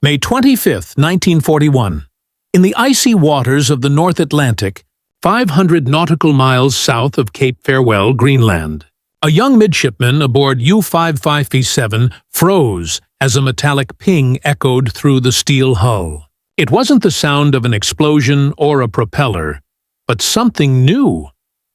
May 25, 1941. In the icy waters of the North Atlantic, 500 nautical miles south of Cape Farewell, Greenland, a young midshipman aboard U-55V7 froze as a metallic ping echoed through the steel hull. It wasn't the sound of an explosion or a propeller, but something new.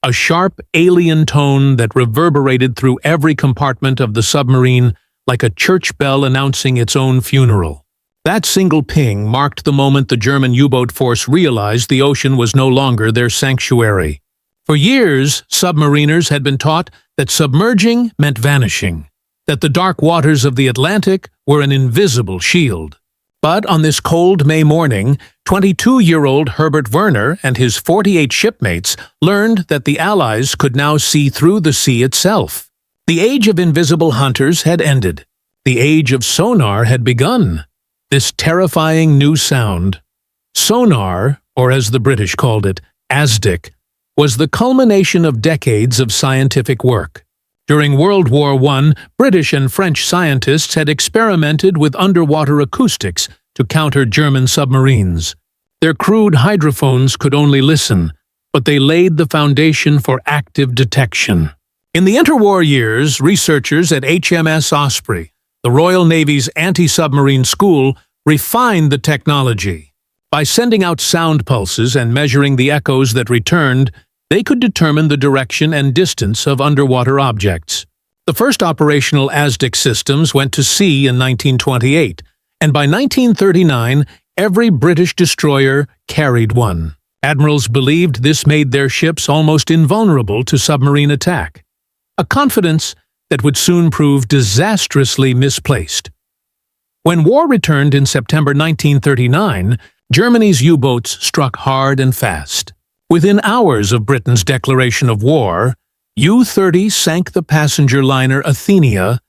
A sharp, alien tone that reverberated through every compartment of the submarine like a church bell announcing its own funeral. That single ping marked the moment the German U-boat force realized the ocean was no longer their sanctuary. For years, submariners had been taught that submerging meant vanishing, that the dark waters of the Atlantic were an invisible shield. But on this cold May morning, 22-year-old Herbert Werner and his 48 shipmates learned that the Allies could now see through the sea itself. The age of invisible hunters had ended. The age of sonar had begun. This terrifying new sound, sonar, or as the British called it, ASDIC, was the culmination of decades of scientific work. During World War I, British and French scientists had experimented with underwater acoustics to counter German submarines. Their crude hydrophones could only listen, but they laid the foundation for active detection. In the interwar years, researchers at HMS Osprey, the Royal Navy's anti-submarine school, refined the technology. By sending out sound pulses and measuring the echoes that returned, they could determine the direction and distance of underwater objects. The first operational ASDIC systems went to sea in 1928, and by 1939, every British destroyer carried one. Admirals believed this made their ships almost invulnerable to submarine attack, a confidence that would soon prove disastrously misplaced. When war returned in September 1939, Germany's U-boats struck hard and fast. Within hours of Britain's declaration of war, U-30 sank the passenger liner Athenia,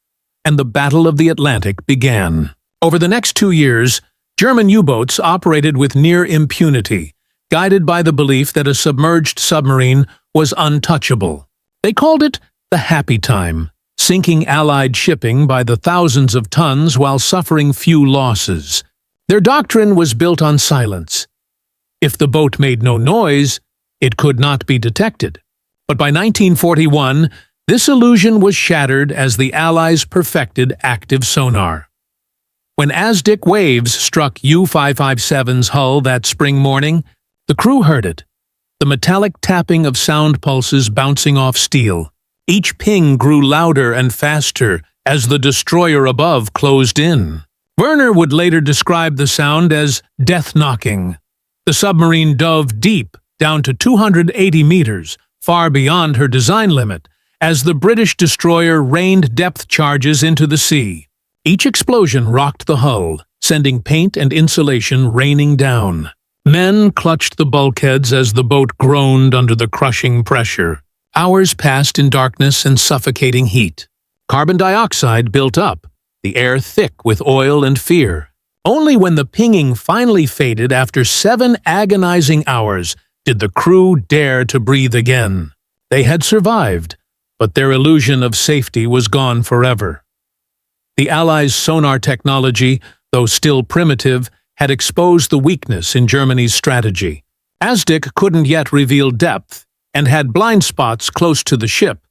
and the Battle of the Atlantic began. Over the next 2 years, German U-boats operated with near impunity, guided by the belief that a submerged submarine was untouchable. They called it the happy time, sinking Allied shipping by the thousands of tons while suffering few losses. Their doctrine was built on silence. If the boat made no noise, it could not be detected. But by 1941, this illusion was shattered as the Allies perfected active sonar. When ASDIC waves struck U-557's hull that spring morning, the crew heard it, the metallic tapping of sound pulses bouncing off steel. Each ping grew louder and faster as the destroyer above closed in. Werner would later describe the sound as death-knocking. The submarine dove deep, down to 280 meters, far beyond her design limit, as the British destroyer rained depth charges into the sea. Each explosion rocked the hull, sending paint and insulation raining down. Men clutched the bulkheads as the boat groaned under the crushing pressure. Hours passed in darkness and suffocating heat. Carbon dioxide built up, the air thick with oil and fear. Only when the pinging finally faded after 7 agonizing hours did the crew dare to breathe again. They had survived, but their illusion of safety was gone forever. The Allies' sonar technology, though still primitive, had exposed the weakness in Germany's strategy. ASDIC couldn't yet reveal depth and had blind spots close to the ship,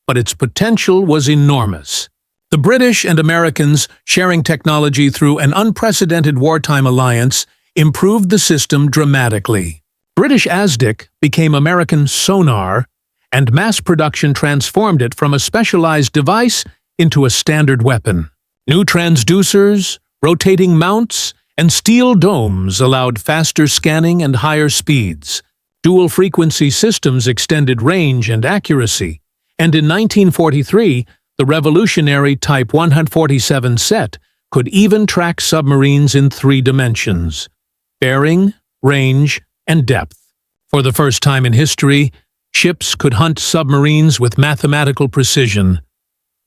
but its potential was enormous. The British and Americans, sharing technology through an unprecedented wartime alliance, improved the system dramatically. British ASDIC became American sonar, and mass production transformed it from a specialized device into a standard weapon. New transducers, rotating mounts, and steel domes allowed faster scanning and higher speeds. Dual-frequency systems extended range and accuracy, and in 1943, the revolutionary Type 147 set could even track submarines in 3 dimensions: bearing, range, and depth. For the first time in history, ships could hunt submarines with mathematical precision.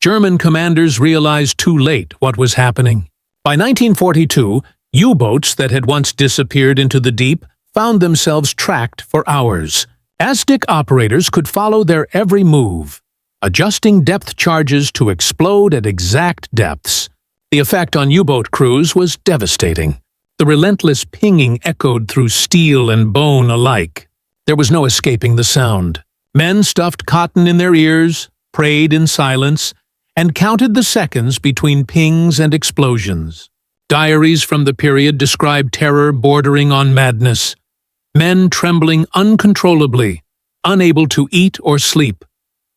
German commanders realized too late what was happening. By 1942, U-boats that had once disappeared into the deep found themselves tracked for hours. ASDIC operators could follow their every move, adjusting depth charges to explode at exact depths. The effect on U-boat crews was devastating. The relentless pinging echoed through steel and bone alike. There was no escaping the sound. Men stuffed cotton in their ears, prayed in silence, and counted the seconds between pings and explosions. Diaries from the period describe terror bordering on madness. Men trembling uncontrollably, unable to eat or sleep,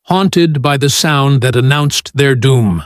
haunted by the sound that announced their doom.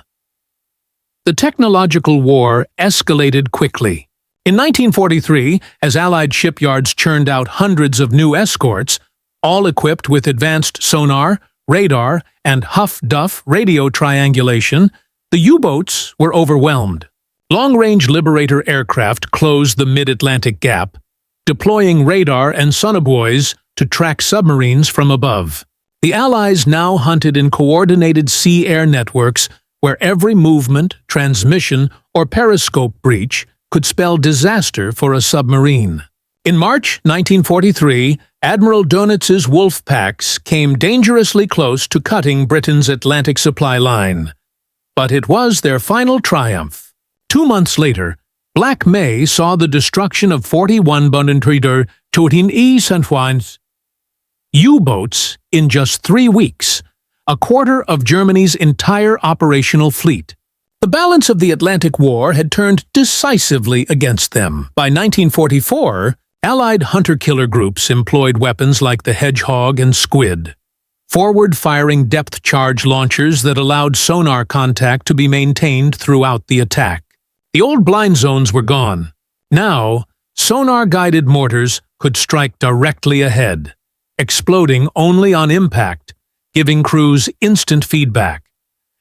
The technological war escalated quickly. In 1943, as Allied shipyards churned out hundreds of new escorts, all equipped with advanced sonar, radar, and Huff-Duff radio triangulation, the U-boats were overwhelmed. Long-range Liberator aircraft closed the mid-Atlantic gap, deploying radar and sonobuoys to track submarines from above. The Allies now hunted in coordinated sea-air networks where every movement, transmission, or periscope breach could spell disaster for a submarine. In March 1943, Admiral Dönitz's wolf packs came dangerously close to cutting Britain's Atlantic supply line. But it was their final triumph. 2 months later, Black May saw the destruction of 41 Bundentrieder Tutin Sandwines U-boats in just 3 weeks, a quarter of Germany's entire operational fleet. The balance of the Atlantic War had turned decisively against them. By 1944, Allied hunter-killer groups employed weapons like the Hedgehog and Squid, forward-firing depth-charge launchers that allowed sonar contact to be maintained throughout the attack. The old blind zones were gone. Now, sonar-guided mortars could strike directly ahead, exploding only on impact, giving crews instant feedback,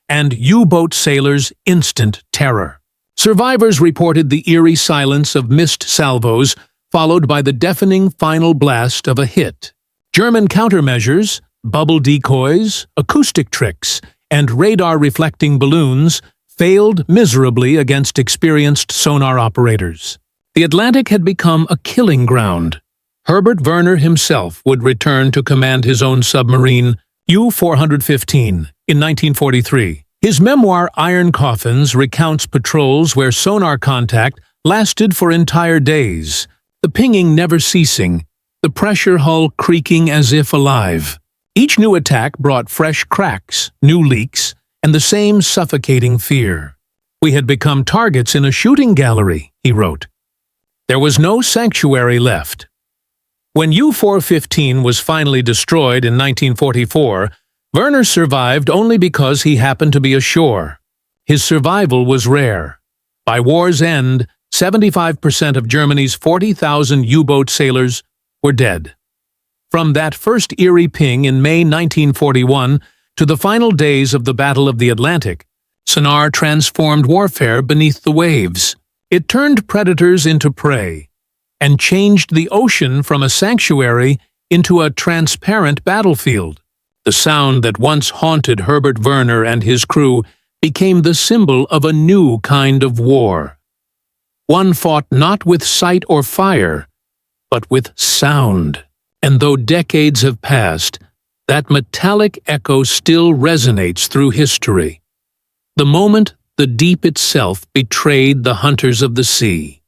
and U-boat sailors instant terror. Survivors reported the eerie silence of missed salvos, followed by the deafening final blast of a hit. German countermeasures, bubble decoys, acoustic tricks, and radar-reflecting balloons failed miserably against experienced sonar operators. The Atlantic had become a killing ground. Herbert Werner himself would return to command his own submarine, U-415, in 1943. His memoir Iron Coffins recounts patrols where sonar contact lasted for entire days, the pinging never ceasing, the pressure hull creaking as if alive. Each new attack brought fresh cracks, new leaks, and the same suffocating fear. "We had become targets in a shooting gallery," he wrote. There was no sanctuary left. When U-415 was finally destroyed in 1944, Werner survived only because he happened to be ashore. His survival was rare. By war's end, 75% of Germany's 40,000 U-boat sailors were dead. From that first eerie ping in May 1941 to the final days of the Battle of the Atlantic, sonar transformed warfare beneath the waves. It turned predators into prey, and changed the ocean from a sanctuary into a transparent battlefield. The sound that once haunted Herbert Werner and his crew became the symbol of a new kind of war. One fought not with sight or fire, but with sound. And though decades have passed, that metallic echo still resonates through history. The moment the deep itself betrayed the hunters of the sea.